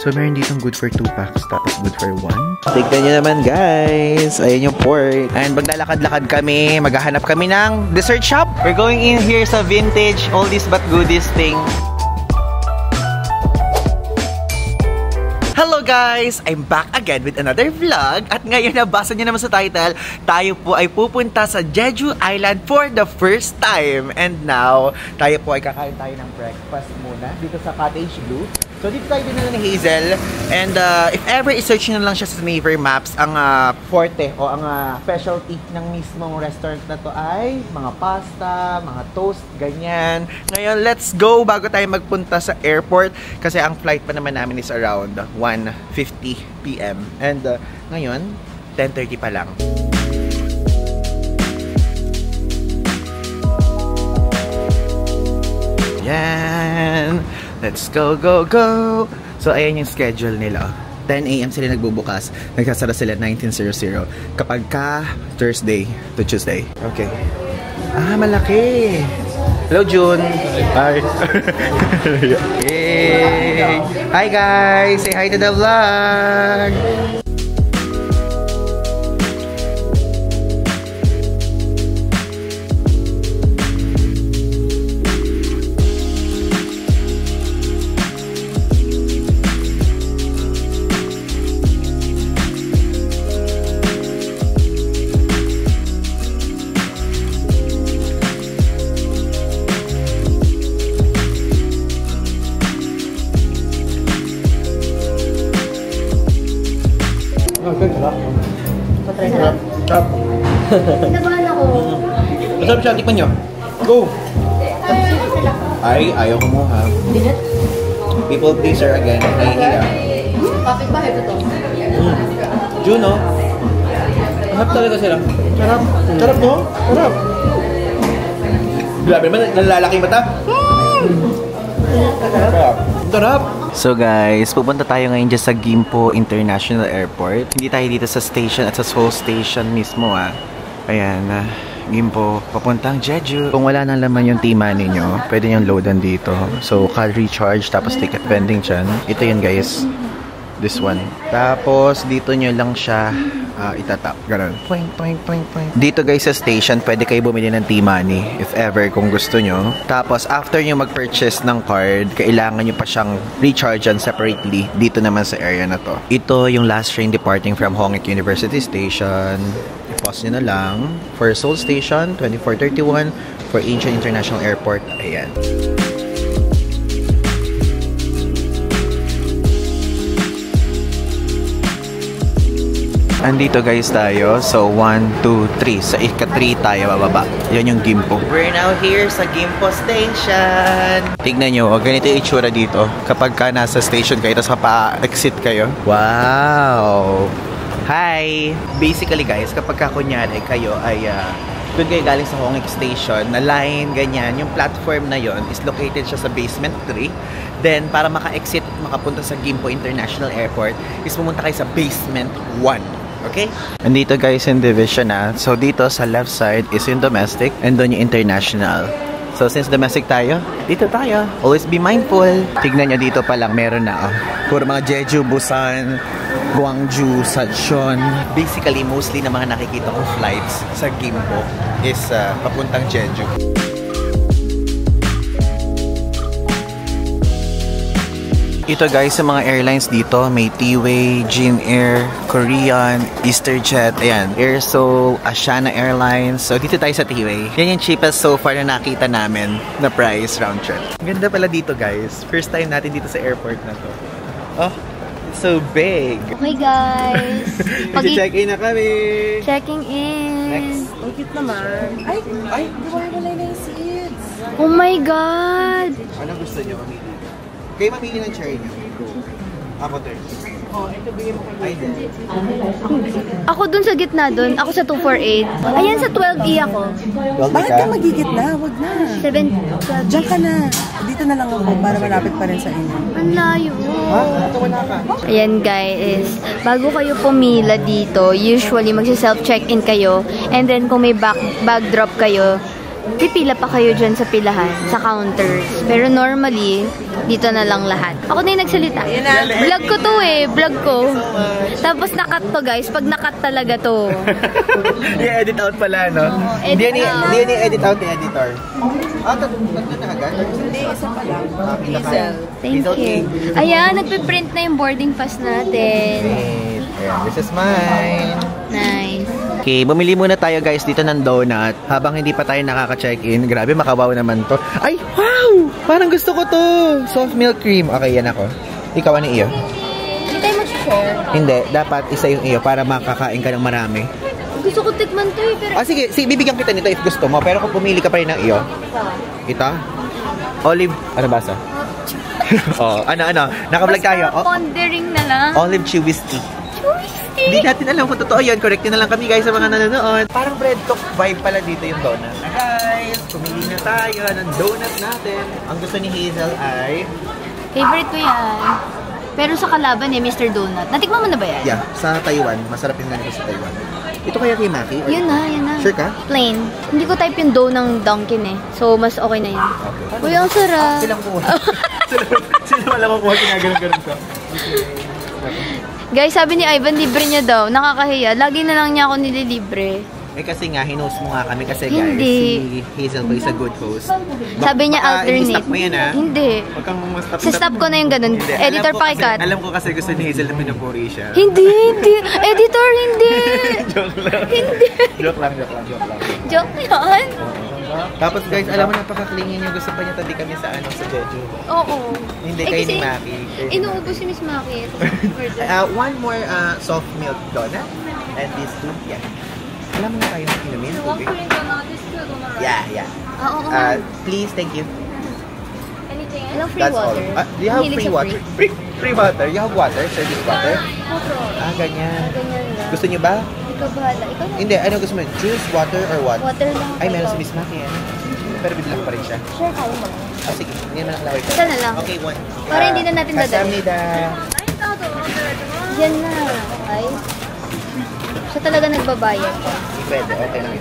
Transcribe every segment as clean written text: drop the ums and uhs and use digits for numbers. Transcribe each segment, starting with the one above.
So, meron ditong good for 2 packs, tapos good for 1. Tignan nyo naman, guys. Ayan yung pork. And maglalakad-lakad kami. Maghahanap kami ng dessert shop. We're going in here sa vintage, oldies but goodies thing. Hello guys! I'm back again with another vlog. At ngayon, nabasa nyo naman sa title, tayo po ay pupunta sa Jeju Island for the first time. And now, tayo po ay kakain tayo ng breakfast muna dito sa Cottage Blue. So dito tayo dinala ni Hazel. And if ever i-search nyo lang siya sa Naver Maps, ang forte o ang specialty ng mismong restaurant na to ay mga pasta, mga toast, ganyan. Ngayon, let's go bago tayo magpunta sa airport kasi ang flight pa naman namin is around 1:50 PM. And ngayon, 10:30 pa lang. Yan! Let's go, go, go! So, ayan yung schedule nila. 10 AM sila nagbubukas. Nagsasara sila 19:00 kapag ka Thursday to Tuesday. Okay. Malaki! Hello, June! Hi! Hey! Hi, guys! Say hi to the vlog! Sarap. Kinabahan ako. Masarap siya, tikman nyo. Go! Ay, ayaw kumuha. People pleaser again. Nahihiya. Bakit ba ito to? June, no? Sarap talaga sila. Sarap. Sarap, no? Sarap. Grabe naman, nalalaki mata. Sarap. Sarap. So guys, pupunta tayo ngayon dyan sa Gimpo International Airport. Hindi tayo dito sa station at sa Seoul Station mismo Ayan, Gimpo, papuntang Jeju. Kung wala nang laman yung T-money nyo, pwede nyo loadan dito. So, calorie charge, tapos ticket vending dyan. Ito yun guys. This one. Tapos, dito nyo lang siya itatap. Ganun. Poing, poing, poing, poing. Dito guys sa station, pwede kayo bumili ng T-money if ever kung gusto nyo. Tapos, after nyo mag-purchase ng card, kailangan nyo pa siyang rechargean separately dito naman sa area na to. Ito yung last train departing from Hongik University Station. I-pause nyo na lang. For Seoul Station, 2431. For Incheon International Airport, ayan. Andito guys tayo. So, 1, 2, 3. Sa ika-3 tayo bababa. Yan yung Gimpo. We're now here sa Gimpo Station. Tignan nyo, ganito yung itsura dito. Kapag ka nasa station kayo, tapos pa-exit kayo. Wow! Hi! Basically guys, kapag ka kunyari kayo ay doon kayo galing sa Hongik Station, na line, ganyan, yung platform na yon is located siya sa basement 3. Then, para maka-exit at makapunta sa Gimpo International Airport, is pumunta kayo sa basement 1. Okay? Andito guys yung division So, dito sa left side is yung domestic and doon yung international. So, since domestic tayo, dito tayo. Always be mindful. Tignan nyo dito pa lang, meron na puro mga Jeju, Busan, Gwangju, Sachon. Basically, mostly na mga nakikita kong flights sa Gimpo is papuntang Jeju. Ito guys, sa mga airlines dito, may T-Way, Jin Air, Korean, EasterJet, ayan, Air Seoul, Asiana Airlines. So dito tayo sa T-Way. Yan yung cheapest so far na nakita namin na price round trip. Ganda pala dito guys. First time natin dito sa airport na to. Oh, it's so big. Okay guys. Mag-check-in na kami. Checking in. Next. Ang cute naman. Ay, wala na yung seats. Oh my God. Ano gusto nyo mamili? Kayo mamili ng chair nyo. Ako third. Oh, ito bigyan mo ko. Ay, din. Ako dun sa gitna dun. Ako sa 248. Ayan sa 12E ako. Bakit ka magigit na? Wag na. 7. Diyan ka na. Dito na lang ako para malapit pa rin sa inyo. Ang layo. Ha? Ito wala ka. Ayan guys, bago kayo pumila dito, usually magsa-self-check-in kayo. And then kung may bag drop kayo, pipila pa kayo dyan sa pilahan, sa counters. Pero normally, dito na lang lahat. Ako na yung nagsalita. Vlog ko to eh, vlog ko. Tapos nakat to guys, pag nakat talaga to. I-edit out pala, no? Hindi yan i-edit out ni editor. Tatlo na agad? Hindi, isa pa lang. Hazel. Thank you. Ayan, nagpiprint na yung boarding pass natin. Great. Ayan, this is mine. Nice. Okay, bumili muna tayo guys dito ng donut habang hindi pa tayo nakaka-check-in. Grabe, makawaw naman to. Ay, wow! Parang gusto ko to. Soft milk cream. Okay, yan ako. Ikaw, ano iyo? Hindi tayo mag-share. Hindi, dapat isa yung iyo para makakain ka ng marami. Gusto ko tikman to eh, pero... Sige, bibigyan kita nito if gusto mo. Pero kung pumili ka pa rin ng iyo. Ito? Olive, ano basa? Oh, ano? Naka-vlog tayo. Basta pondering na lang. Olive chewy stick. Hindi natin alam kung totoo yan. Correct na lang kami guys sa mga nanonood. Parang bread talk vibe pala dito yung donut. Guys, pumili na tayo ng donut natin. Ang gusto ni Hazel ay... Favorite ko yan. Pero sa kalaban eh, Mr. Donut. Natikman mo na ba yan? Yeah, sa Taiwan. Masarap yung ganito sa Taiwan. Ito kaya kay Maki? Yun na. Sure ka? Plain. Hindi ko type yung dough ng Dunkin eh. So, mas okay na yun. Okay. Uy, ang sarap. Silang kuha. Sila wala kuha. Kinaganon-ganon ko. Guys, sabi ni Ivan, libre niya daw. Nakakahiya. Lagi na lang niya ako nililibre. Eh kasi nga, hinost mo nga kami kasi guys, Hindi. si Hazel po is a good host. Sabi niya alternate. I-stop mo yan ha? Hindi. Huwag kang stop. Sa-stop ko na yung ganun. Hindi. Editor pakikat. Alam ko kasi gusto ni Hazel na pinupuri siya. Hindi. Editor, hindi. Joke lang. Hindi. Joke lang. Joke yan. Tapos guys, alam mo napaka-clingy niyo. Gusto pa niya tadi kami sa Jeju. Oo. Hindi kayo ni Maki. Inuubos si Miss Maki. One more soft milk donut. And these two, yeah. Alam mo na tayo ng inumin? Yeah. Oo. Please, thank you. Anything else? Free That's water. all. Do you have free water? Free water? You have water? Service water? Ganyan. Ganyan lang. Gusto niyo ba? Ikaw bahala. Ikaw na. Hindi, ano gusto mo? Juice, water, or what? Water lang. Ay, meron si Miss Maki yan. Pero bigla pa rin siya. Sure, kaya mo. Sige, hindi naman nakalaway ko. Isa na lang. Okay, one. Para hindi na natin dadali. Kasamnida. Yan na. Okay? Siya talaga nagbabayad. Pwede, okay lang.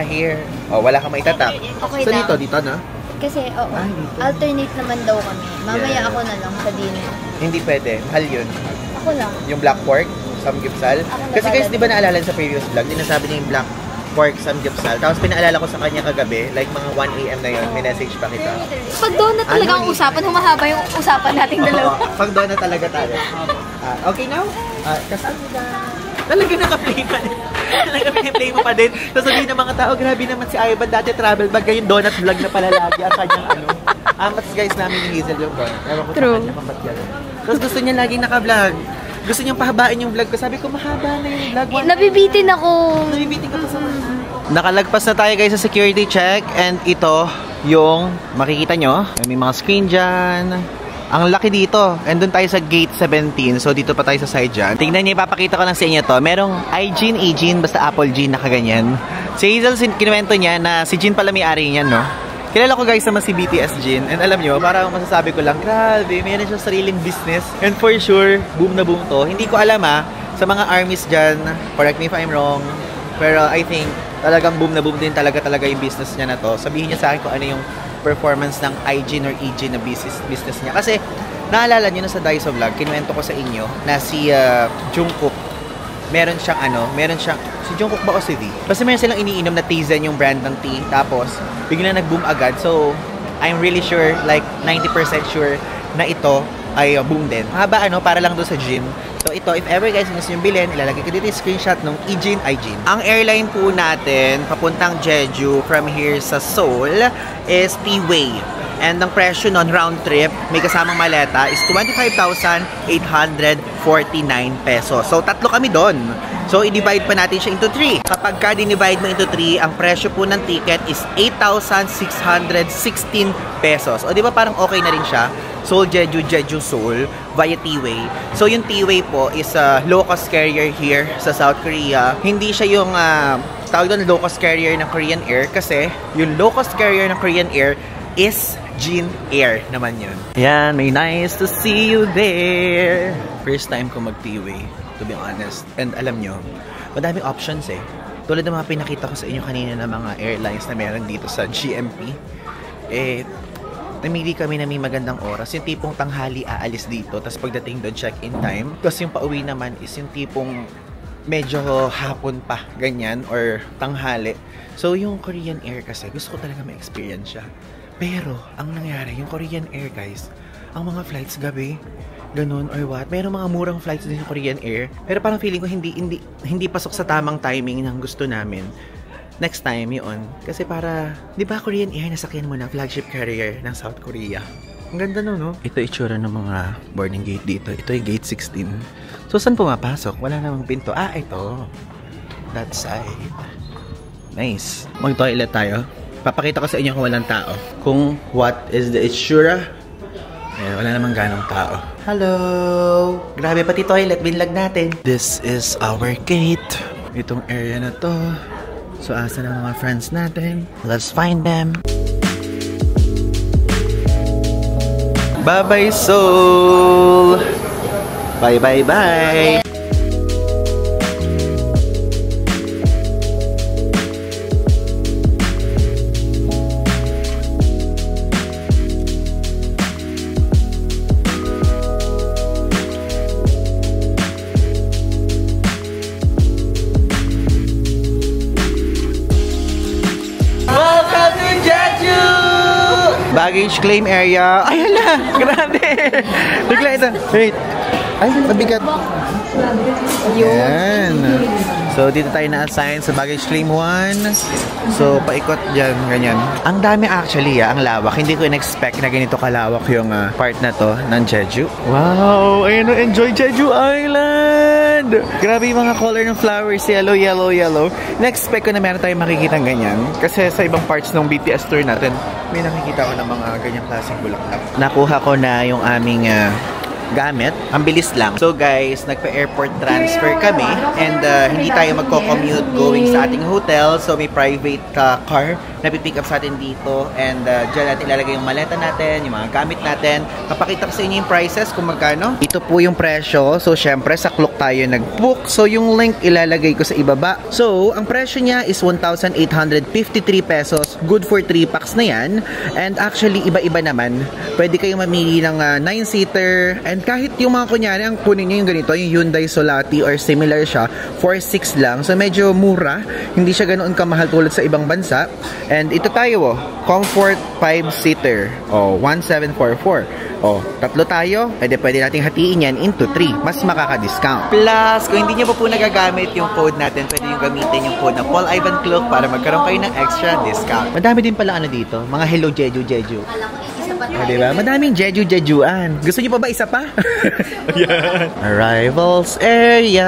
Here. Oh, wala kang maitatap. Okay So lang. dito, no? Kasi, oo. Dito. Alternate naman daw kami. Mamaya Yeah. ako na lang sa dinner. Hindi pwede. Mahal yun. Ako lang. Yung black pork, samgyeopsal. Kasi guys, di ba naalala sa previous vlog, dinasabi niya yung black pork samgyeopsal. Tapos pinaalala ko sa kanya kagabi, like mga 1 AM na yun, may message pa kita. Pag doon na talaga ang usapan, humahaba yung usapan nating dalawa. Pag doon na talaga tayo. Okay now? Kasamnida. Talaga naka-play pa din. Talaga piniplay mo pa din. Tapos sabihin ng mga tao, grabe naman si Ivan, dati travel bag, ngayon donut vlog na pala lagi ang kanyang ano. Amats guys namin ni Hazel yung donut. Ewan ko True. sa kanya kung ba't yan. Tapos gusto niya laging naka-vlog. Gusto niyang pahabain yung vlog ko. Sabi ko, mahaba na yung vlog. Nabibitin ako. Nabibitin ka pa sa Nakalagpas na tayo guys sa security check. And ito yung makikita nyo. May mga screen dyan. Ang laki dito. And doon tayo sa gate 17. So dito pa tayo sa side dyan. Tingnan niyo, ipapakita ko lang sa inyo to. Merong iGene, basta Apple Gene, nakaganyan. Si Hazel, kinuwento niya na si Gene pala may-ari niyan, no? Kilala ko guys naman si BTS Gene. And alam nyo, parang masasabi ko lang, grabe, mayroon siya sariling business. And for sure, boom na boom to. Hindi ko alam sa mga armies dyan, correct me if I'm wrong, pero I think talagang boom na boom din talaga yung business niya na to. Sabihin niya sa akin kung ano yung performance ng iGene or EGene na business niya. Kasi naalala niyo na sa Daiso Vlog, kinuwento ko sa inyo na si Jungkook, meron siyang si Jungkook ba o si V? Basta meron silang iniinom na Tizen yung brand ng tea. Tapos bigla nag-boom agad. So I'm really sure, like 90% sure na ito ay boom din. Haba para lang doon sa gym. So ito, if ever guys gusto nyo bilhin, ilalagay ko dito yung screenshot ng iGene. Ang airline po natin papuntang Jeju from here sa Seoul is P-Way. And ang presyo nun, round trip, may kasamang maleta, is 25,849 pesos. So tatlo kami doon. So i-divide pa natin siya into 3. Kapag ka dinivide mo into 3, ang presyo po ng ticket is 8,616 pesos. O di ba parang okay na rin siya? Seoul, Jeju, Seoul via T-Way. So yung T-Way po is a low-cost carrier here sa South Korea. Hindi siya yung tawag doon low-cost carrier ng Korean Air kasi yung low-cost carrier ng Korean Air is Jin Air naman yun. Yan, may nice to see you there. First time ko mag T-Way, to be honest. And alam nyo, madaming options tulad ng mga pinakita ko sa inyo kanina na mga airlines na meron dito sa GMP, namili kami na may magandang oras. Yung tipong tanghali aalis dito, tapos pagdating doon check-in time. Tapos yung pauwi naman is yung tipong medyo hapon pa, ganyan, or tanghali. So yung Korean Air kasi, gusto ko talaga ma-experience siya. Pero, ang nangyari, yung Korean Air guys, ang mga flights gabi, ganun or what. Meron mga murang flights din yung Korean Air. Pero parang feeling ko hindi pasok sa tamang timing ng gusto namin. Next time yun. Kasi para, di ba Korean Air, nasakyan mo na flagship carrier ng South Korea. Ang ganda no? Ito itsura ng mga boarding gate dito. Ito yung gate 16. So, saan pumapasok? Wala namang pinto. Ah, ito. That side. Nice. Mag-toilet tayo. Papakita ko sa inyo kung walang tao. Kung what is the itsura. Ayan, wala namang ganong tao. Hello! Grabe, pati toilet, binlag natin. This is our gate. Itong area na to. So, asa ng mga friends natin? Let's find them. Bye-bye, Seoul! Bye-bye-bye! Baggage claim area. Ay, hala! Grabe! Bigla ito. Wait. Ay, mabigat. Yan. So, dito tayo na-assign sa baggage claim 1. So, paikot dyan, ganyan. Ang dami actually, ang lawak. Hindi ko in-expect na ganito kalawak yung part na to ng Jeju. Wow! Ayun, enjoy Jeju Island! Grabe yung mga color ng flowers. Yellow, yellow, yellow. Na-expect ko na meron tayong makikita ganyan. Kasi sa ibang parts ng BTS tour natin, may nakikita ko ng mga ganyang klaseng bulaklak. Nakuha ko na yung aming gamit. Ang bilis lang. So guys, nagpa-airport transfer kami and hindi tayo magko-commute going sa ating hotel. So may private car na pipick up sa atin dito and dyan natin ilalagay yung maleta natin, yung mga gamit natin. Kapakita ko sa inyo yung prices kung magkano. Ito po yung presyo. So syempre sa Klook tayo nag-book. So yung link ilalagay ko sa ibaba. So ang presyo niya is 1,853 pesos. Good for 3 packs na yan. And actually iba-iba naman. Pwede kayong mamili ng 9-seater and kahit yung mga kunyari, ang kunin nyo yung ganito, yung Hyundai Solati or similar siya, 4,600 lang. So medyo mura. Hindi siya ganoon kamahal tulad sa ibang bansa. And ito tayo, Comfort 5-seater. 1,744. Tatlo tayo. Pwede nating hatiin yan into 3. Mas makaka-discount. Plus, kung hindi nyo po nagagamit yung code natin, pwede nyo gamitin yung code na Paul Ivan Klook para magkaroon kayo ng extra discount. Madami din pala dito. Mga Hello Jeju Jeju. Diba? Madaming Jeju-Jejuan. Gusto niyo pa ba isa pa? Yeah. Arrivals area.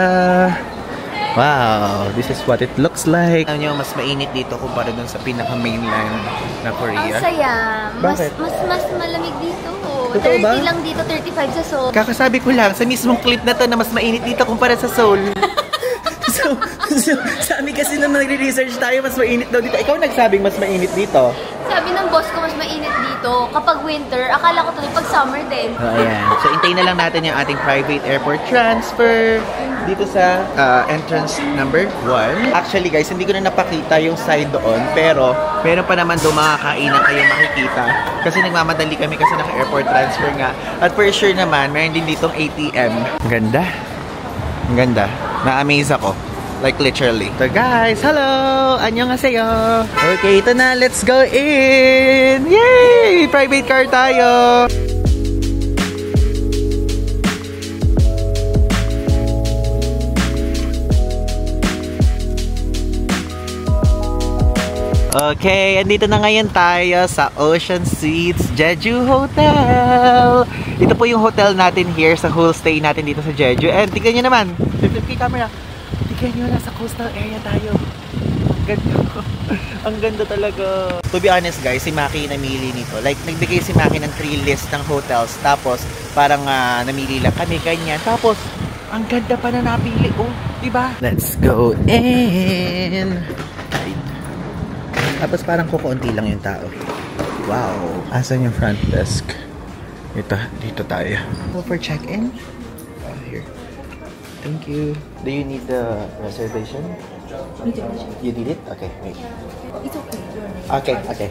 Wow, this is what it looks like. Alam niyo, mas mainit dito kumpara dun sa pinaka-mainland na Korea. Ang saya. Bakit? Mas malamig dito. Totoo 30 ba? lang dito, 35 sa Seoul. Kakasabi ko lang, sa mismong clip na to na mas mainit dito kumpara sa Seoul. So, sa amin kasi nung nagre-research tayo, mas mainit daw dito. Ikaw nagsabing mas mainit dito. Sabi ng boss ko, mas mainit dito. Kapag winter, akala ko tuloy pag summer din. Ayan. So, intayin na lang natin yung ating private airport transfer dito sa entrance number 1. Actually, guys, hindi ko na napakita yung side doon. Pero, meron pa naman doon mga kainan kayo makikita. Kasi nagmamadali kami kasi naka-airport transfer nga. At for sure naman, meron din ditong ATM. Ang ganda. Ang ganda. Na-amaze ako. Like literally. So guys, hello! Annyeonghaseyo! Okay, ito na. Let's go in! Yay! Private car tayo! Okay, andito na ngayon tayo sa Ocean Suites Jeju Hotel. Ito po yung hotel natin here sa whole stay natin dito sa Jeju. And tignan nyo naman. Flip camera. Tignan nyo, nasa coastal area tayo. Ang ganda. Ang ganda talaga. To be honest guys, si Maki namili nito. Like, nagbigay si Maki ng 3 list ng hotels. Tapos, parang namili lang kami ganyan. Tapos, ang ganda pa na napili. Oh, diba? Let's go in. Tapos parang kukunti lang yung tao. Wow. Asan yung front desk? Ito, dito tayo. Go for check-in. Here. Thank you. Do you need the reservation? You did it? Okay, wait. It's okay. Okay, okay.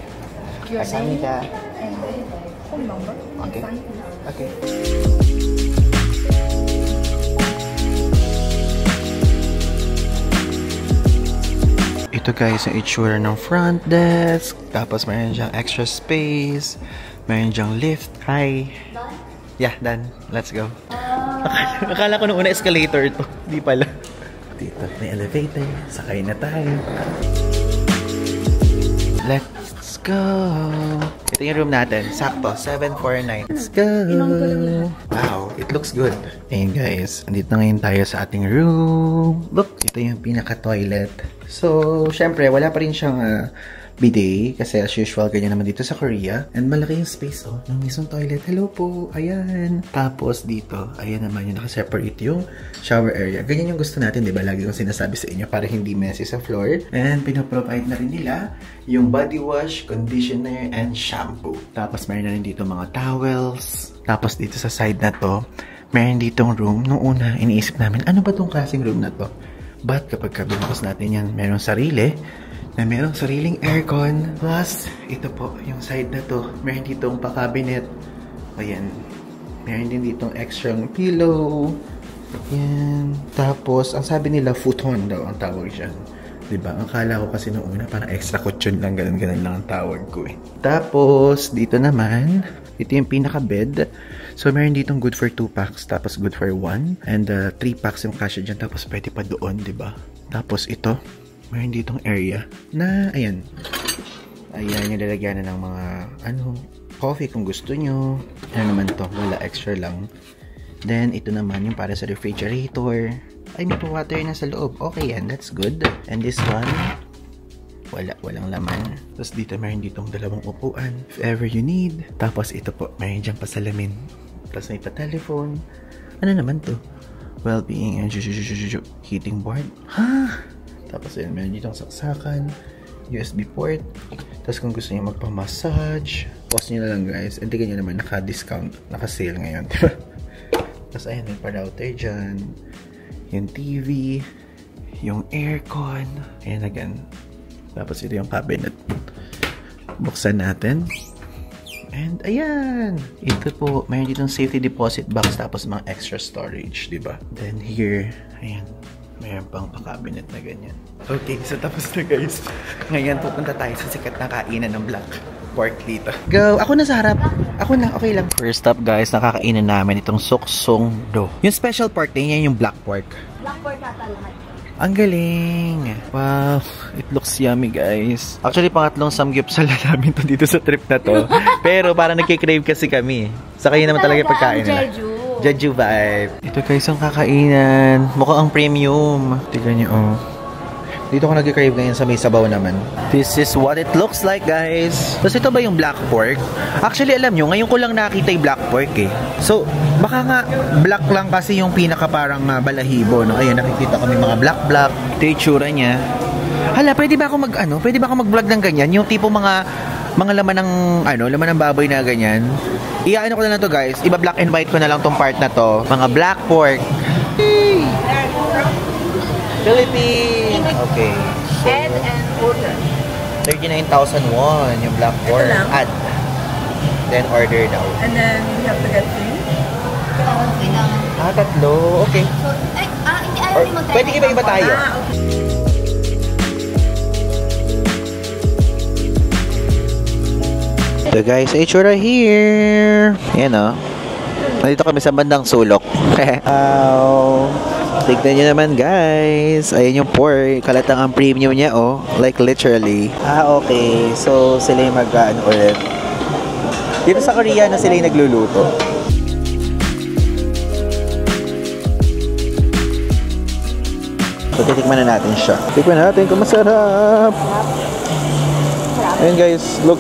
Your Kasamida. and phone number. Okay. Okay. Ito guys, yung itsura ng front desk. Tapos mayroon diyang extra space. Mayroon diyang lift. Hi. Yeah, done. Let's go. Akala ko nung una escalator to. Di pala. Dito, may elevator. Sakay na tayo. Let's go. Ito yung room natin. Sakto, 749. Let's go. Wow, it looks good. Ayun guys, andito na ngayon tayo sa ating room. Look, ito yung pinaka-toilet. So, syempre, wala pa rin siyang bidet. Kasi as usual, ganyan naman dito sa Korea. And malaki yung space, oh, ng mismong toilet. Hello po, ayan. Tapos dito, ayan naman yung nakaseparate yung shower area. Ganyan yung gusto natin, di ba? Lagi kong sinasabi sa inyo para hindi messy sa floor. And pinaprovide na rin nila yung body wash, conditioner, and shampoo. Tapos meron na rin dito mga towels. Tapos dito sa side na to, meron ditong room. Nung una, iniisip namin, ano ba tong klaseng room na to? But kapag binukas natin yan, merong sarili. Na merong sariling aircon. Plus, ito po, yung side na to, meron ditong pa-cabinet. Ayan. Meron din ditong extra pillow. Ayan. Tapos, ang sabi nila, futon daw ang tawag dyan. Diba? Ang kala ko kasi nung una, parang extra cushion lang, ganun-ganun lang ang tawag ko eh. Tapos, dito naman, ito yung pinaka-bed. So, meron ditong good for 2 packs, tapos good for 1. And 3 packs yung kasya dyan, tapos pwede pa doon, diba? Tapos ito, meron ditong area na, ayan. Ayan, yung lalagyan na ng mga, coffee kung gusto nyo. Ano naman to, wala, extra lang. Then, ito naman yung para sa refrigerator. Ay, may water na sa loob. Okay yan, that's good. And this one, walang laman. Tapos dito, meron ditong 2 upuan. If ever you need. Tapos ito po, meron diyang pasalamin. Tapos may pa-telephone. Ano naman to? Well-being and heating board. Ha? Tapos yun, meron ditong saksakan, USB port. Tapos kung gusto niyo magpa-massage, pause nyo na lang guys. And tignan nyo naman, naka-discount, naka-sale ngayon. Diba? Tapos ayan, may pa-router dyan. Yung TV, yung aircon. Ayan again. Tapos ito yung cabinet. Buksan natin. And ayan! Ito po, mayroon ditong safety deposit box tapos mga extra storage, diba? Then here, ayan. Mayroon pang pa-cabinet na ganyan. Okay, so tapos na guys. Ngayon pupunta tayo sa sikat na kainan ng Black Pork dito. Go! Ako na sa harap. Ako na, okay lang. First up guys, nakakainan namin itong Suksong Do. Yung special pork na yan yung Black Pork. Black pork ata lahat. Ang galing! Wow! It looks yummy guys. Actually, pangatlong samgyupsal na namin to dito sa trip na to. Pero parang nagkikrave kasi kami. Sa kanya naman talaga yung pagkain nila. Jeju vibe. Ito guys ang kakainan. Mukhang ang premium. Tignan niyo oh. Dito ako nag-crave ngayon sa may sabaw naman. This is what it looks like guys. Tapos ito ba yung black pork? Actually alam nyo, ngayon ko lang nakita yung black pork eh. So, baka nga black lang kasi yung pinaka parang balahibo. No? Ayun, nakikita ko may mga black. Ito yung tsura niya. Hala, pwede ba ako mag-vlog ng ganyan? Yung tipo mga laman ng laman ng baboy na ganyan. Iyaano ko na lang to guys. Iba black and white ko na lang tong part na to. Mga black pork. Hey! Philippines! Okay. Head and order. 39,000 won yung black pork. Add. Then order daw. And then you have to get 3. Tatlo. Okay. So, hindi ayaw ni magkaya. Pwede iba-iba tayo. Okay. So guys, itsura here. Yan o. Nandito kami sa bandang sulok. Wow. Tignan nyo naman guys. Ayan yung pork. Kalatang ang premium niya oh. Like literally. Okay. So sila yung ulit. Dito sa Korea na sila yung nagluluto. So titikman na natin siya. Tikman natin kung masarap. Ayan guys, look.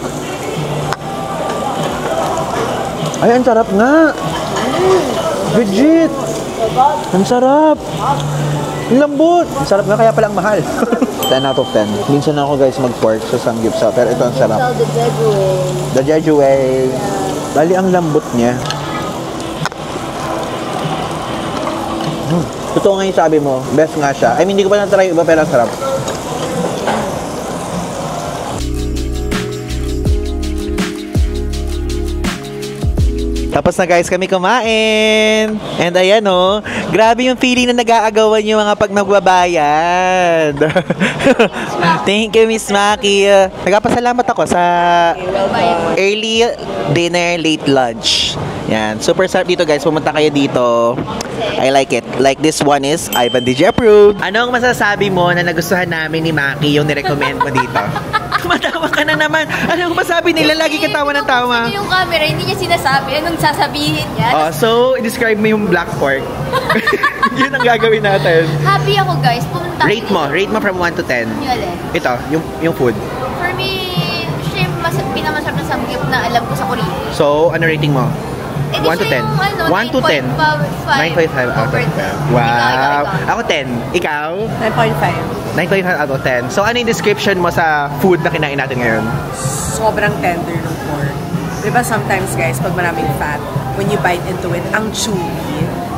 Ay, ang sarap nga. Legit. Ang sarap. Ang lambot. Ang sarap nga, kaya palang mahal. 10 out of 10. Minsan ako guys mag-pork sa samgyupsal, pero ito ang sarap. The Jeju way. Bali, ang lambot niya. Totoo nga yung sabi mo, best nga siya. I mean, hindi ko pa na-try iba, pero ang sarap. Tapos na guys kami kumain. And ayan oh, grabe yung feeling na nag-aagawan yung mga pag nagbabayad. Thank you, Miss Maki. Nagpapasalamat ako sa early dinner, late lunch. Yan, super sarap dito guys. Pumunta kayo dito. I like it. Like this one is Ivan DJ approved. Anong masasabi mo na nagustuhan namin ni Maki yung nirecommend mo dito? Matawa ka na naman. Anong masabi nila? Lagi ka tawa ng tawa. Yung camera, hindi niya sinasabi. Anong sasabihin niya? So, describe mo yung black pork. Yun ang gagawin natin. Happy ako guys. Pumunta Rate mo from 1 to 10. Yung alin? Ito, yung food. For me, siya yung pinakamasarap na samgyup na alam ko sa Korea. So, ano rating mo? 1 to 10. 1 to 10. 9.5 out of 10. Wow. Ako 10. Ikaw? 9.5. 9.5 out of 10. So, ano yung description mo sa food na kinain natin ngayon? Sobrang tender ng pork. Diba sometimes guys, pag maraming fat, when you bite into it, ang chewy.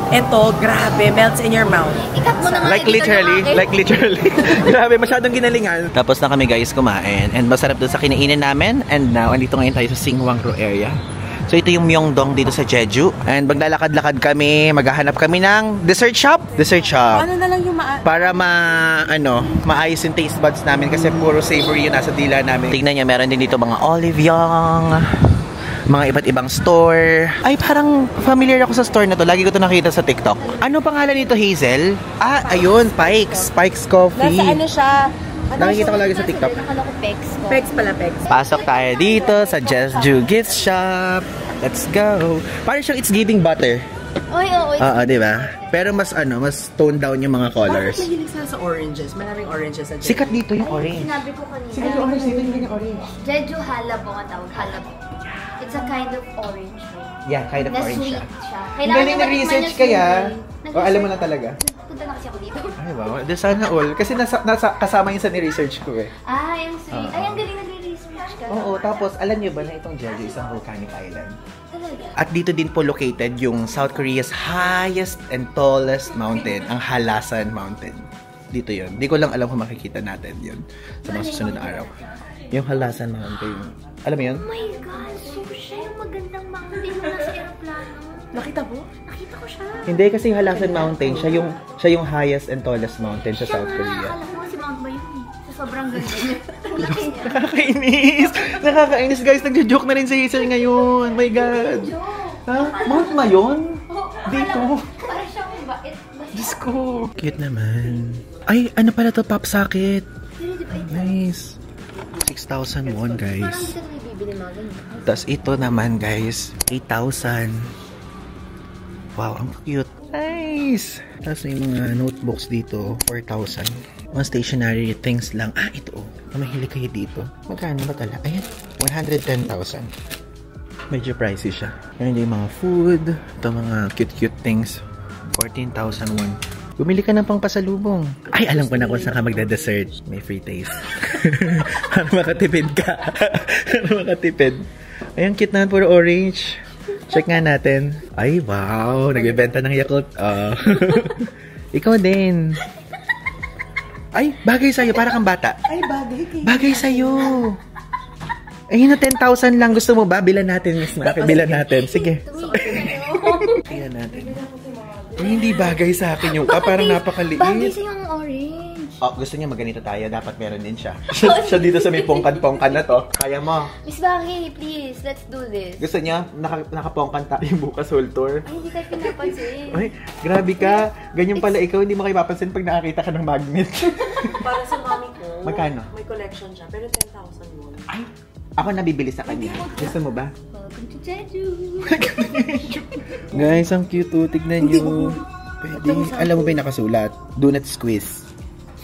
Ito, grabe, melts in your mouth. Ikat mo na nga. Like literally. Grabe, masyadong ginalingan. Tapos na kami guys kumain. And masarap doon sa kinainan namin. And now, andito ngayon tayo sa Singwang-ro area. So ito yung Myeongdong dito sa Jeju. And maglalakad-lakad kami, maghahanap kami ng dessert shop. Ano na lang yung para maayos yung taste buds namin kasi puro savory yung nasa dila namin. Tingnan niya, meron din dito mga Olive Young, mga iba't ibang store. Ay, parang familiar ako sa store na to. Lagi ko to nakita sa TikTok. Ano pangalan nito, Hazel? Ayun, Pikes. Pikes Coffee. Nasa ano siya? Nakikita ko lagi sa TikTok. Pex pala, Pex. Pasok tayo dito sa Jeju Gift Shop. Let's go. Parang siyang it's giving butter. Oy, oo. Oo, diba? Pero mas toned down yung mga colors. Bakit mahilig sila sa oranges? Maraming oranges sa Jeju. Sikat dito yung orange. Sinabi ko kanina. Sikat yung orange dito, hindi yung orange. Jeju halabo ang tawag. Halabo. It's a kind of orange. Yeah, kind of na orange sweet siya. Kailangan Galing na research kaya. O, alam mo na talaga. Punta na kasi ako dito. Ay, wow. Sana all. Kasi kasama yun sa ni-research ko eh. Yung sweet. Ay, ang galing nagre-research ka. Oo, tapos alam niyo ba na itong Jeju isang volcanic island? Talaga? At dito din po located yung South Korea's highest and tallest mountain, ang Halasan Mountain. Dito yun. Di ko lang alam kung makikita natin yun sa mga susunod na araw. Yung Halasan Mountain. Alam mo yun? Oh my God! So siya yung magandang mountain yung nasa aeroplano. Nakita mo? Nakita ko siya. Hindi, kasi yung Halasan Mountain, siya yung highest and tallest mountain sa South Korea. Akala ko si Mount Mayumi. Sa sobrang ganda niya. Laki niya. Nakakainis! Nakakainis guys! Nagjo-joke na rin si Hazel ngayon. My God! Ha? Mount Mayon? Dito. Parang siyang bait. Diyos ko. Cute naman. Ay, ano pala to? Popsocket. Nice. 6,000 won guys. Parang hindi ka na bibili mga ganyan. Tapos ito naman guys, 8,000. Wow, ang cute. Nice! Tapos may mga notebooks dito, 4,000. Mga stationery things lang. Ito oh. Mamahili kayo dito. Magkano ba tala? Ayan, 110,000. Medyo pricey siya. Meron din mga food. Ito mga cute things. 14,000 won. Bumili ka ng pang pasalubong. Ay, alam ko na kung saan ka magda-dessert. May free taste. Para makatipid ka. Para makatipid. Ayan, cute na. Puro orange. Check nga natin. Ay, wow. Nagbebenta ng Yakult. Ikaw din. Ay, bagay sa'yo. Para kang bata. Ay, bagay. Bagay sa'yo. Ayun na, 10,000 lang. Gusto mo ba? Bilan natin, Miss Maki. Bilan natin. Sige. Tingnan natin. Ay, hindi bagay sa akin yung parang napakaliit. Bagay sa yung orange. Gusto niya maganito tayo. Dapat meron din siya. Siya dito sa may pongkan-pongkan na to. Kaya mo. Miss Bagay, please. Let's do this. Gusto niya, nakapongkan tayo bukas whole tour. Ay, hindi tayo pinapansin. Ay, grabe ka. Ganyan pala ikaw. Hindi mo kayo mapapansin pag nakakita ka ng magnet. Para sa mami ko. Magkano? May collection siya, pero 10,000 won. Ay, ako nabibili sa kanya. Gusto mo ba? Welcome to Jeju. Guys, ang cute oh. Tignan nyo. Pwede. Alam mo ba yung nakasulat? Do not squeeze.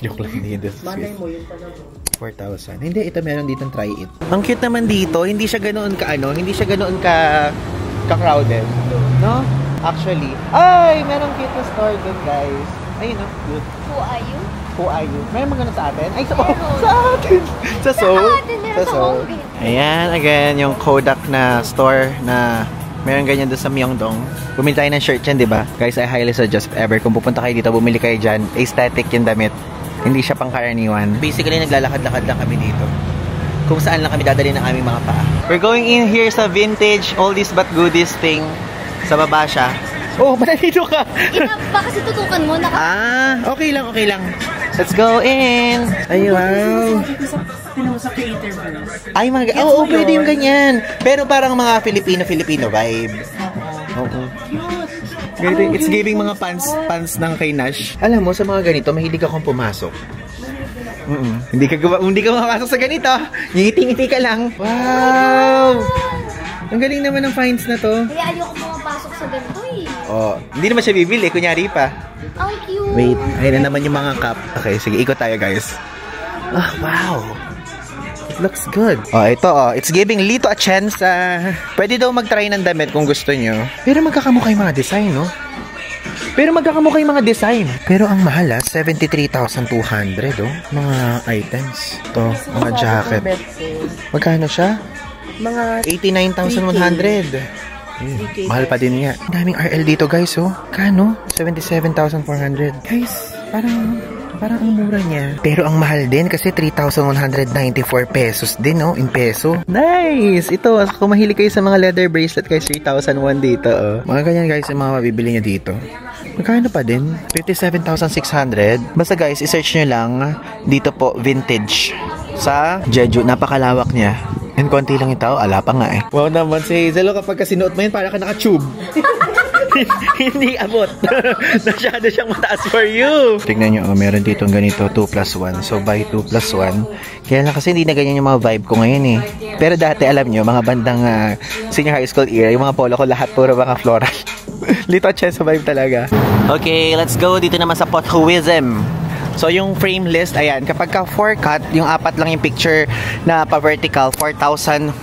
Joke lang, hindi do not Malay squeeze. mo yun pala mo. 4,000. Hindi, ito meron ditong try it. Ang cute naman dito. Hindi siya ganoon hindi siya ganoon ka-crowded. No? Actually. Ay, merong cute na store dun, guys. Ayun, no? Cute. Who are you? Who are you? Meron mga ganun sa atin? Ay, sa atin! Sa Seoul? Sa Seoul. Ayan, again, yung Kodak na store na meron ganyan doon sa Myeongdong. Bumili tayo ng shirt yan, di ba? Guys, I highly suggest ever. Kung pupunta kayo dito, bumili kayo dyan. Aesthetic yung damit. Hindi siya pangkaraniwan. Basically, naglalakad-lakad lang kami dito. kung saan lang kami dadali ng aming mga paa. We're going in here sa vintage oldies but goodies thing. Sa baba siya. Oh, manalito ka! Baka kasi tutukan mo. Okay lang, okay lang. Let's go in! Ay, wow! Sa creator verse. Ay, pwede yung ganyan. Pero parang mga Filipino vibe. Oo. Ganito, it's giving mga pants ng kay Nash. Alam mo, sa mga ganito, mahilig akong pumasok. Hindi ka makapasok sa ganito. Ngiti-ngiti ka lang. Wow! Ang galing naman ng finds na to. Kaya ayoko pumapasok sa ganito eh. Oh, hindi naman siya bibili, kunyari pa. Ang cute. Wait, ayun na naman yung mga cup. Okay, sige, ikot tayo guys. Wow. It looks good. Oh, ito it's giving Lito a chance. Pwede daw mag-try ng damit kung gusto nyo. Pero magkakamukha yung mga design, no? Pero ang mahal 73,200, oh. Mga items. Ito, mga jacket. Magkano siya? Mga 89,100. Mahal pa din nga. Ang daming RL dito guys, oh. Kano? 77,400. Guys, parang ang mura niya. Pero ang mahal din kasi 3,194 pesos din, oh. In peso. Nice! Ito, kung mahilig kayo sa mga leather bracelet guys, 3,001 dito, oh. Mga ganyan guys, yung mga mabibili nyo dito. Magkano pa din? 57,600. Basta guys, isearch nyo lang dito po, vintage. Sa Jeju, napakalawak niya. And konti lang ito, ala pa nga eh. Wow naman si Hazel, kapag sinuot mo yun, para ka naka-tube. Hindi abot. Masyado siyang mataas for you. Tignan nyo, meron dito ganito, 2+1. So, buy 2+1. Kaya lang kasi hindi na ganyan yung mga vibe ko ngayon eh. Pero dati, alam nyo, mga bandang senior high school era, yung mga polo ko lahat, puro mga floral. Lito chance sa vibe talaga. Okay, let's go dito naman sa Pothuism. So, yung frame list, ayan, kapag ka 4 cut, yung 4 lang yung picture na pa-vertical, 4,001.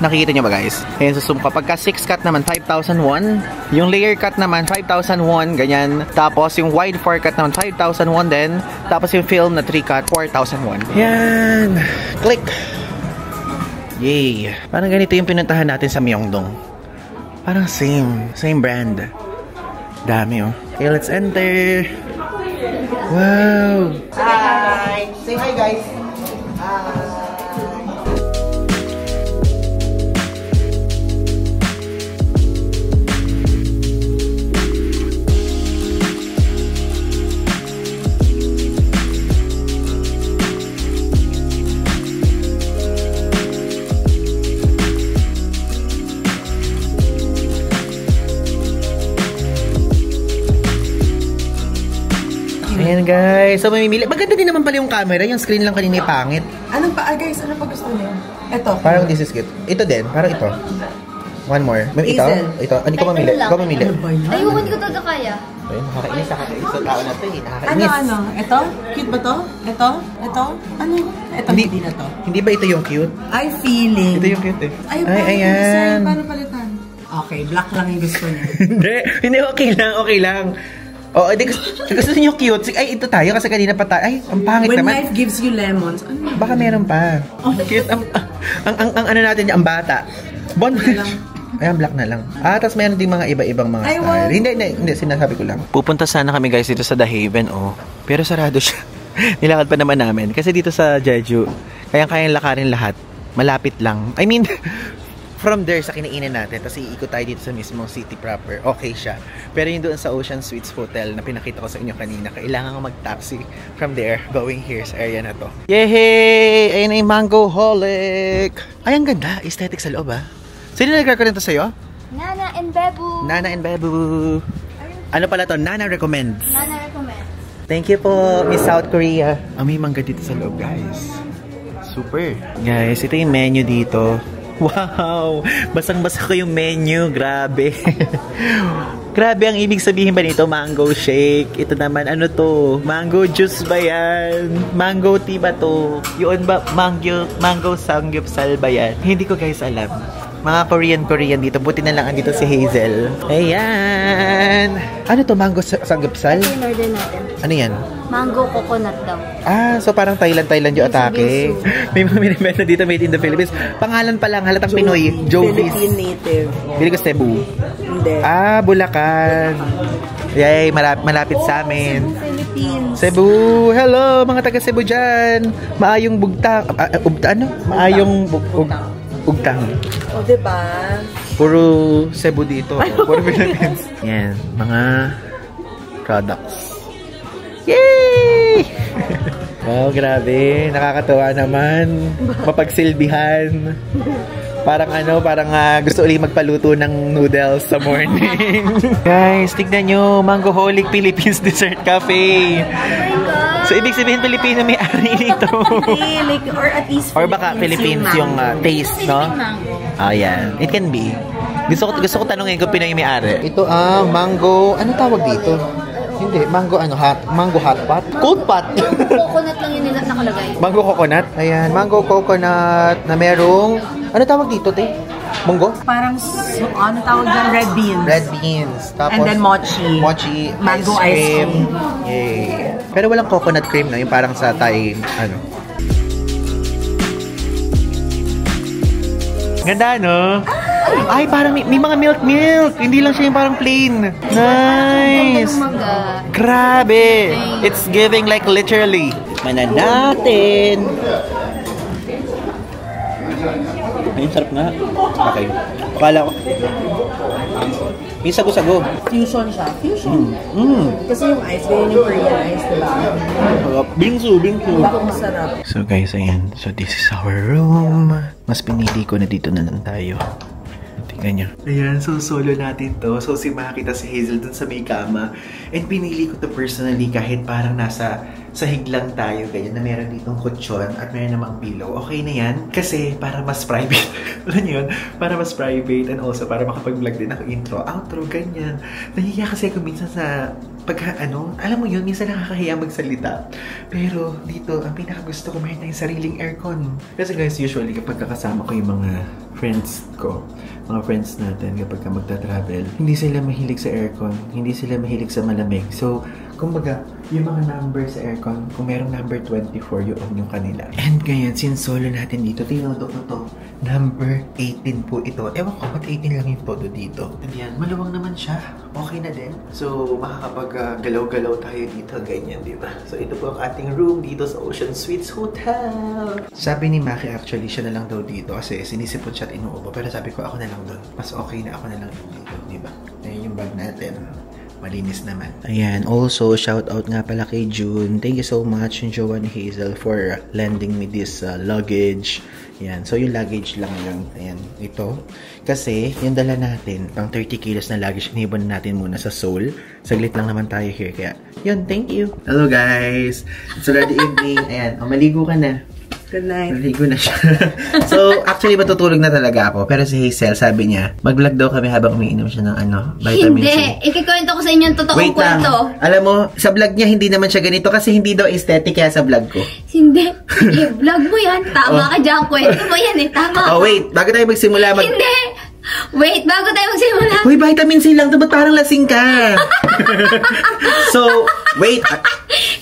Nakikita nyo ba, guys? Ayan, so kapag ka 6 cut naman, 5,001. Yung layer cut naman, 5,001, ganyan. Tapos, yung wide 4 cut naman, 5,001 din. Tapos, yung film na 3 cut, 4,001. Yan! Click! Yay! Parang ganito yung pinuntahan natin sa Myeongdong. Parang same brand. Dami, oh. Okay, let's enter! Wow! Hi! Say hi, guys! Hi! Ayan guys, so mamimili. Maganda din naman pala yung camera, yung screen lang kanina pangit. Anong pa, guys, ano pa gusto niyo? Ito. Parang this is cute. Ito din, parang ito. One more. Ito? Hindi ko mamili. Ikaw mamili. Ayoko, hindi ko talaga kaya. Ayun, nakakainis sa tao na ito eh. Nakakainis. Ano? Ito? Cute ba to? Ito? Ano? Ito hindi na to. Hindi ba ito yung cute? Ay, feeling. Ito yung cute eh. Ay, ayan. Paano palitan? Okay, black lang yung gusto niya. Hindi, okay lang. Oh, gusto niyo cute. Ay, ito tayo kasi kanina pa tayo. Ay, ang pangit naman. When life gives you lemons. Ano? Baka meron pa. Cute. Ang ano natin, ang bata. Ayan, black na lang. Tapos meron din mga iba-ibang mga style. Hindi, sinasabi ko lang. Pupunta sana kami guys dito sa The Haven, oh. Pero sarado siya. Nilakad pa naman namin. Kasi dito sa Jeju, kayang-kayang lakarin lahat. Malapit lang. I mean, from there sa kinainan natin, tapos iikot tayo dito sa mismong city proper, okay siya. Pero yung doon sa Ocean Suites Hotel na pinakita ko sa inyo kanina, kailangan ko mag-taxi from there, going here sa area na to. Yehey! Ayun ay Mangoholic! Ay, ang ganda. Aesthetic sa loob, ah. Sino nagkakarento sa'yo? Nana and Bebu. Nana and Bebu. Ano pala to? Nana recommends. Nana recommends. Thank you po, Miss South Korea. May mangga dito sa loob, guys. Super. Guys, ito yung menu dito. Wow! Basang-basa ko yung menu. Grabe. Grabe ang ibig sabihin ba nito? Mango shake. Ito naman, ano to? Mango juice ba yan? Mango tea ba to? Yun ba? Mango samgyeopsal ba yan? Hindi ko guys alam. Mga Korean dito. Buti na lang andito si Hazel. Ayan! Ano to? Mango samgyeopsal? Ito yung order natin. Ano yan? Mango coconut daw. So parang Thailand yung atake. May mga minibenta dito made in the Philippines. Pangalan pa lang, halatang Pinoy. Jovis. Philippine native. Bili ko Cebu. Hindi. Bulacan. Yay, malapit sa amin. Philippines. Cebu! Hello, mga taga Cebu dyan! Maayong bugtang. Maayong bugtang. O, diba? Puro Cebu dito. Puro Philippines. Yan, mga products. Yay! Oh, grabe. Nakakatawa naman. Mapagsilbihan. Parang gusto ulit magpaluto ng noodles sa morning. Guys, tignan nyo. Mangoholic Philippines Dessert Cafe. So, ibig sabihin Pilipino may-ari nito. Or at least or baka Philippines yung taste, no? Oh, yan. It can be. Gusto ko tanongin kung Pinoy may-ari. Ito ang mango, ano tawag dito? Hindi, mango hot pot? Cold pot. Coconut lang yun nila nakalagay. Mango coconut? Ayan, mango coconut na merong, ano tawag dito, te? Munggo? Parang, ano tawag dyan? Red beans. Red beans. Tapos, and then mochi. Mochi, mango ice cream. Yay. Pero walang coconut cream na, yung parang sa Thai, Ganda, no? Ay, parang may mga milk. Hindi lang siya yung parang plain. Nice. Grabe. It's giving like literally. Manan natin. Ay, sarap nga. Okay. Akala ko. May sago-sago. Fusion siya. Fusion. Kasi yung ice, ganyan yung Korean ice, diba? Bingsu. Bakit masarap? So guys, ayan. So this is our room. Mas pinili ko na dito na lang tayo. Tingnan nyo. Ayan, so solo natin to. So si Maki at si Hazel dun sa may kama. And pinili ko to personally kahit parang nasa sahig lang tayo. Ganyan na meron ditong kutsyon at meron namang pillow. Okay na yan. Kasi para mas private. Alam nyo yun? Para mas private and also para makapag-vlog din ako intro, outro, ganyan. Nahihiya kasi ako minsan sa alam mo yun, minsan nakakahiya magsalita. Pero dito, ang pinakagusto ko, mayroon tayong sariling aircon. Kasi guys, usually kapag kakasama ko yung mga friends ko, mga friends natin kapag magta-travel, hindi sila mahilig sa aircon, hindi sila mahilig sa malamig. So, kumbaga, yung mga number sa aircon, kung merong number 24, yung on yung kanila. And ngayon, since solo natin dito, tinodok ko to. Number 18 po ito. Ewan ko, ba't 18 lang yung todo dito? And yan, maluwang naman siya. Okay na din. So, makakapag-galaw-galaw tayo dito, ganyan, di ba? So, ito po ang ating room dito sa Ocean Suites Hotel. Sabi ni Maki, actually, siya na lang daw dito kasi sinisipot siya at inuubo. Pero sabi ko, ako na lang doon. Mas okay na ako na lang dito, di ba? Ayan yung bag natin. Malinis naman. Ayan, also, shout out nga pala kay June. Thank you so much, Joanne Hazel, for lending me this luggage. Ayan, so yung luggage lang yun. Ayan, ito. Kasi, yung dala natin, pang 30 kilos na luggage, inibon natin muna sa Seoul. Saglit lang naman tayo here, kaya, yun, thank you. Hello guys! It's already evening. Ayan, maligo ka na. Good night. Naligo na siya. So, actually, matutulog na talaga ako. Pero si Hazel, sabi niya, mag-vlog daw kami habang umiinom siya ng vitamin C. Hindi. Ikikwento ko sa inyo yung totoong kwento. Alam mo, sa vlog niya, hindi naman siya ganito kasi hindi daw aesthetic kaya sa vlog ko. Hindi. Vlog mo yan. Tama ka dyan. Kwento mo yan eh. Tama ka. Oh, wait. Bago tayo magsimula, Hindi. Wait, bago tayo magsimula. Uy, vitamin C lang. Ba't parang lasing ka? So, wait.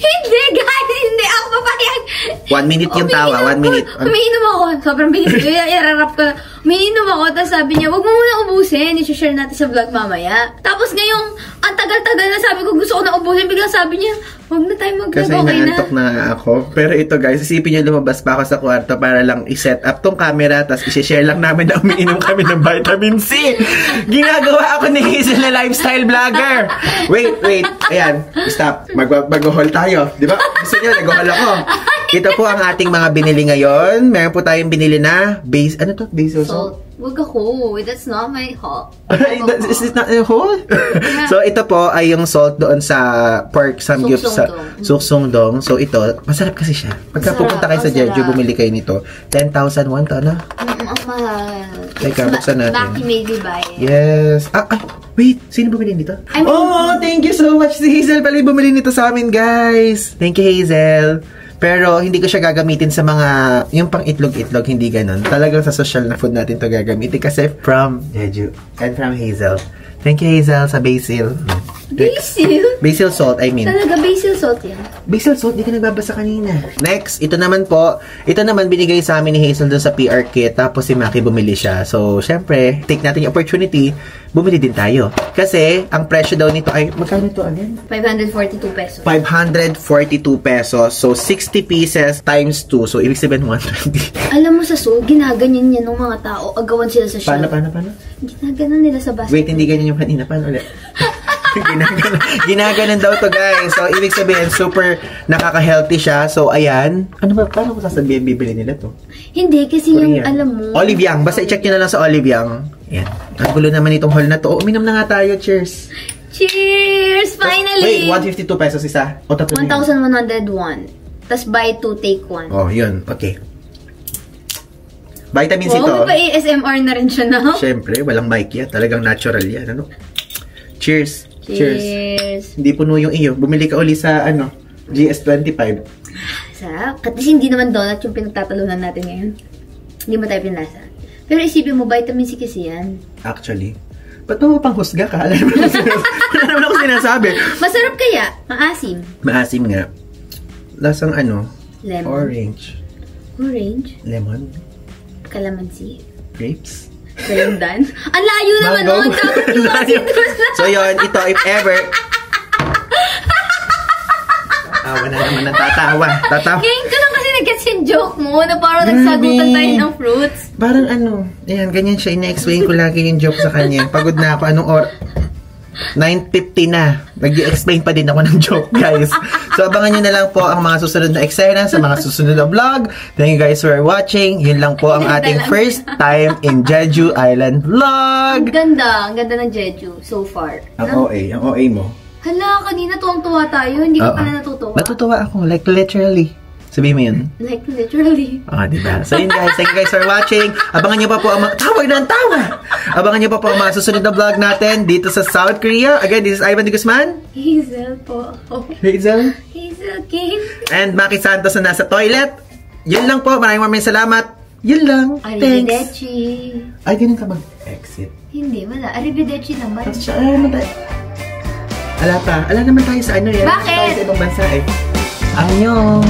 Hindi, guys. Hindi ako papayag. 1 minute yung tawa. 1 minute. Umiinom ako. Sobrang bilis. Irarap ko. Umiinom ako. Tapos sabi niya, wag mo muna ubusin. I-share natin sa vlog mamaya. Tapos ngayong, ang tagal-tagal na sabi ko, gusto ko na ubusin. Biglang sabi niya, wag na tayo mag-vlog. Kasi naantok na ako. Pero ito guys, isipin niyo lumabas pa ako sa kwarto para lang i-set up tong camera. Tapos i-share lang namin na umiinom kami ng vitamin C. Ginagawa ako ni Hazel na lifestyle vlogger. Wait. Ayan. Stop. Mag-haul tayo. Di ba? Gusto niyo, nag-haul ako. Ito po ang ating mga binili ngayon. Meron po tayong binili na base, ano to? Base salt? Wag ako. That's not my haul. Is this not a haul? So, ito po ay yung salt doon sa pork samgyup sa Suksongdong. So, ito, masarap kasi siya. Pagka pupunta kayo sa Jeju, bumili kayo nito. 10,000 won to, ano? Ang mahal. Teka, buksan natin. Maki made me buy it. Yes. Wait. Sino bumili nito? Thank you so much. Si Hazel pala yung bumili nito sa amin, guys. Thank you, Hazel. Pero hindi ko siya gagamitin sa mga, yung pang itlog-itlog, hindi ganun. Talagang sa social na food natin to gagamitin kasi from Jeju and from Hazel. Thank you, Hazel, sa basil. Basil? Basil salt, I mean. Talaga, basil salt yan. Basil salt, di ka nagbabasa kanina. Next, ito naman po. Ito naman binigay sa amin ni Hazel doon sa PR kit. Tapos si Maki bumili siya. So, syempre, take natin yung opportunity. Bumili din tayo. Kasi, ang presyo daw nito ay, magkano ito again? 542 pesos. 542 pesos. So, 60 pieces times 2. So, ibig sabihin 120. Alam mo sa Seoul, ginaganyan yan ng mga tao. Agawan sila sa shop. Paano? Ginaganon nila sa basket. Wait, hindi ganyan yung kanina. Paano ulit? Ginaganon daw to, guys. So, ibig sabihin, super nakaka-healthy siya. So, ayan. Ano ba? Paano ko sasabihin bibili nila to? Hindi, kasi Korean. yung alam mo. Olive Young. Basta i-check nyo na lang sa Olive Young. Ayan. Ang gulo naman itong haul na to. Oh, uminom na nga tayo. Cheers! Cheers! Finally! Wait, 152 pesos isa? O tatlo na yun? 1,101. Tapos buy 2, take 1. Oh, yun. Okay. Vitamin C to. Wow, may ASMR na rin siya na. Siyempre, walang mic yan. Talagang natural yan. Ano? Cheers! Cheers! Hindi puno yung iyo. Bumili ka uli sa, GS25. Sarap. Kasi hindi naman donut yung pinagtatalunan natin ngayon. Hindi mo tayo pinasa. Pero isipin mo, vitamin C kasi yan. Actually. Ba't mo panghusga ka? Alam naman ako sinasabi. Masarap kaya? Maasim. Maasim nga. Lasang Lemon. Orange. Orange? Lemon. Calamansi. Grapes. Galandan. Ang layo naman Mango. nun. Dapat yung asin doon. So yun, ito if ever. Tawa na naman ng tatawa. Ngayon ko lang kasi nag-gets yung joke mo na parang nagsagutan tayo ng fruits. Parang ayan, ganyan siya. Ina-explain ko lagi yung joke sa kanya. Pagod na ako. 9:50 na. Nag-i-explain pa din ako ng joke, guys. So, abangan nyo na lang po ang mga susunod na eksena sa mga susunod na vlog. Thank you guys for watching. Yun lang po ang ating first time in Jeju Island vlog. Ang ganda ng Jeju so far. Ang OA mo. Hala, kanina tuwang-tuwa tayo. Hindi ka pala natutuwa. Natutuwa ako, like literally. Sabihin mo yun? Like literally. Diba? So yun guys, thank you guys for watching. Abangan nyo pa po ang mga... Abangan nyo pa po ang mga susunod na vlog natin dito sa South Korea. Again, this is Ivan de Guzman. Hazel po. Hazel King. and Maki Santos na nasa toilet. Yun lang po. Maraming salamat. Yun lang. Thanks. Arrivederci. Ay, ganun ka mag-exit. Hindi, wala. Arrivederci naman. Ala naman tayo sa yan. Bakit? Tayo sa ibang bansa eh. Annyeong.